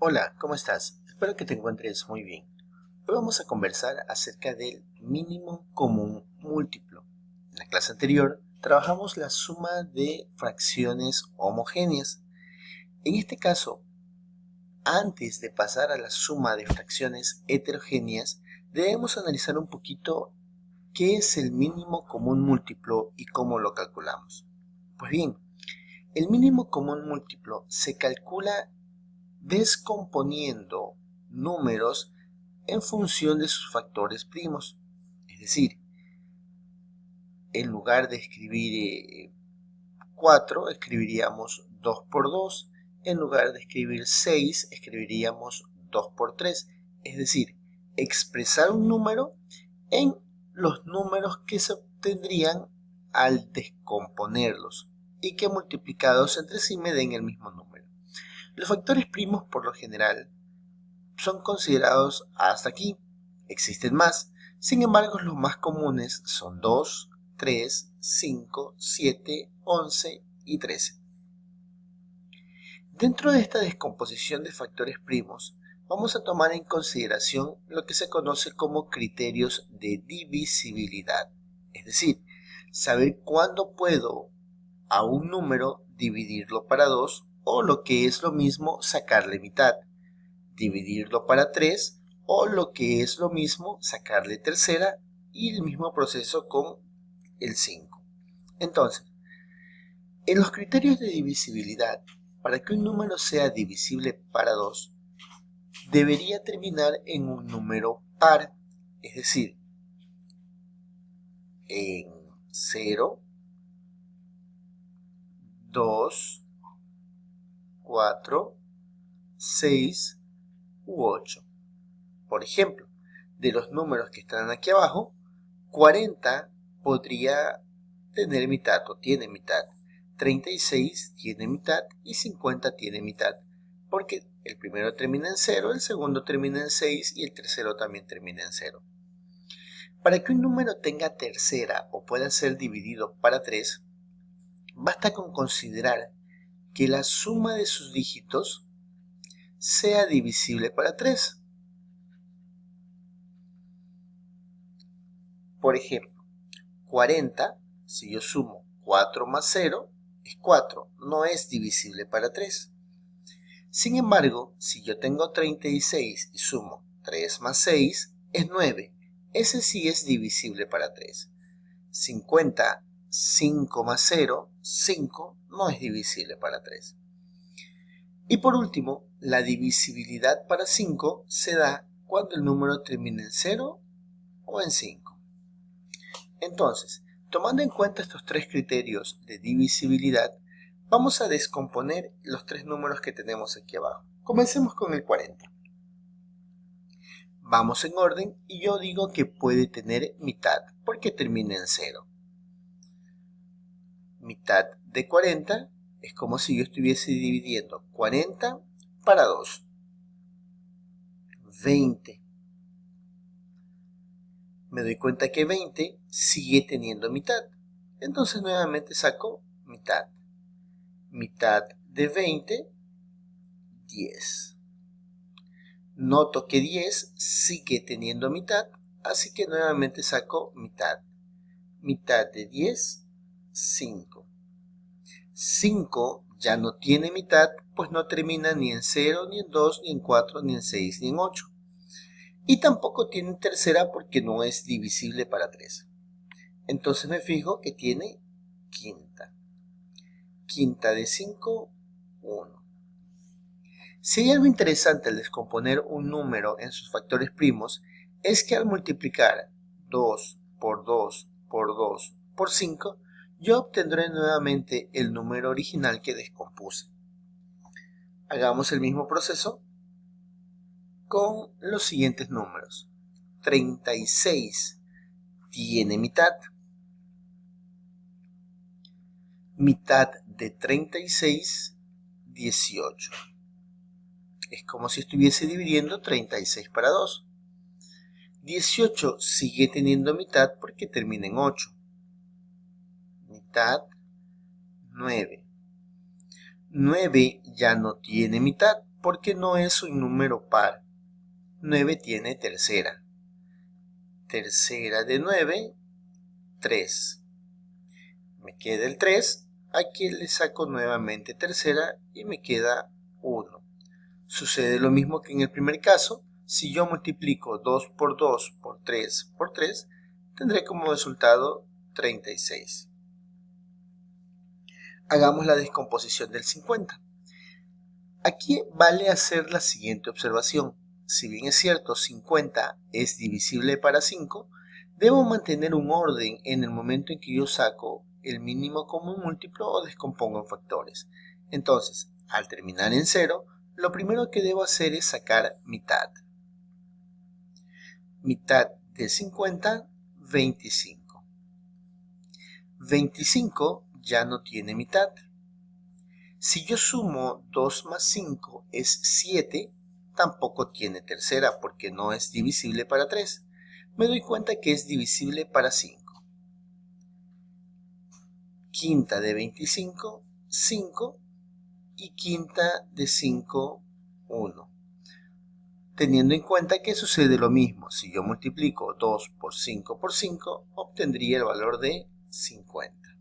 Hola, ¿cómo estás? Espero que te encuentres muy bien. Hoy vamos a conversar acerca del mínimo común múltiplo. En la clase anterior trabajamos la suma de fracciones homogéneas. En este caso, antes de pasar a la suma de fracciones heterogéneas, debemos analizar un poquito qué es el mínimo común múltiplo y cómo lo calculamos. Pues bien, el mínimo común múltiplo se calcula descomponiendo números en función de sus factores primos. Es decir, en lugar de escribir 4, escribiríamos 2 por 2. En lugar de escribir 6, escribiríamos 2 por 3. Es decir, expresar un número en los números que se obtendrían al descomponerlos y que multiplicados entre sí me den el mismo número. Los factores primos por lo general son considerados hasta aquí. Existen más, sin embargo los más comunes son 2, 3, 5, 7, 11 y 13. Dentro de esta descomposición de factores primos, vamos a tomar en consideración lo que se conoce como criterios de divisibilidad, es decir, saber cuándo puedo a un número dividirlo para 2 o lo que es lo mismo sacarle mitad, dividirlo para 3 o lo que es lo mismo sacarle tercera y el mismo proceso con el 5. Entonces, en los criterios de divisibilidad, para que un número sea divisible para 2, debería terminar en un número par, es decir, en 0, 2, 4, 6 u 8. Por ejemplo, de los números que están aquí abajo, 40 podría tener mitad o tiene mitad, 36 tiene mitad y 50 tiene mitad, porque el primero termina en 0, el segundo termina en 6 y el tercero también termina en 0. Para que un número tenga tercera o pueda ser dividido para 3, basta con considerar que la suma de sus dígitos sea divisible para 3. Por ejemplo, 40, si yo sumo 4 más 0, es 4, no es divisible para 3. Sin embargo, si yo tengo 36 y sumo 3 más 6, es 9. Ese sí es divisible para 3. 50, 5 más 0, 5, no es divisible para 3. Y por último, la divisibilidad para 5 se da cuando el número termina en 0 o en 5. Entonces, tomando en cuenta estos tres criterios de divisibilidad, vamos a descomponer los tres números que tenemos aquí abajo. Comencemos con el 40. Vamos en orden y yo digo que puede tener mitad porque termina en 0. Mitad de 40 es como si yo estuviese dividiendo 40 para 2. 20. Me doy cuenta que 20 sigue teniendo mitad. Entonces nuevamente saco mitad. Mitad de 20, 10. Noto que 10 sigue teniendo mitad, así que nuevamente saco mitad. Mitad de 10, 5. 5 ya no tiene mitad, pues no termina ni en 0, ni en 2, ni en 4, ni en 6, ni en 8. Y tampoco tiene tercera porque no es divisible para 3. Entonces me fijo que tiene quinta. Quinta de 5, 1. Si hay algo interesante al descomponer un número en sus factores primos, es que al multiplicar 2 por 2 por 2 por 5, yo obtendré nuevamente el número original que descompuse. Hagamos el mismo proceso con los siguientes números. 36 tiene mitad. Mitad de 36, 18. Es como si estuviese dividiendo 36 para 2. 18 sigue teniendo mitad porque termina en 8. Mitad, 9. 9 ya no tiene mitad porque no es un número par. 9 tiene tercera. Tercera de 9, 3. Me queda el 3. Aquí le saco nuevamente tercera y me queda 1. Sucede lo mismo que en el primer caso. Si yo multiplico 2 por 2 por 3 por 3, tendré como resultado 36. Hagamos la descomposición del 50. Aquí vale hacer la siguiente observación. Si bien es cierto 50 es divisible para 5, debo mantener un orden en el momento en que yo saco el mínimo común múltiplo o descompongo en factores. Entonces, al terminar en 0, lo primero que debo hacer es sacar mitad. Mitad de 50, 25. 25 ya no tiene mitad. Si yo sumo 2 más 5 es 7, tampoco tiene tercera porque no es divisible para 3. Me doy cuenta que es divisible para 5. Quinta de 25, 5. Y quinta de 5, 1. Teniendo en cuenta que sucede lo mismo, si yo multiplico 2 por 5 por 5, obtendría el valor de 50.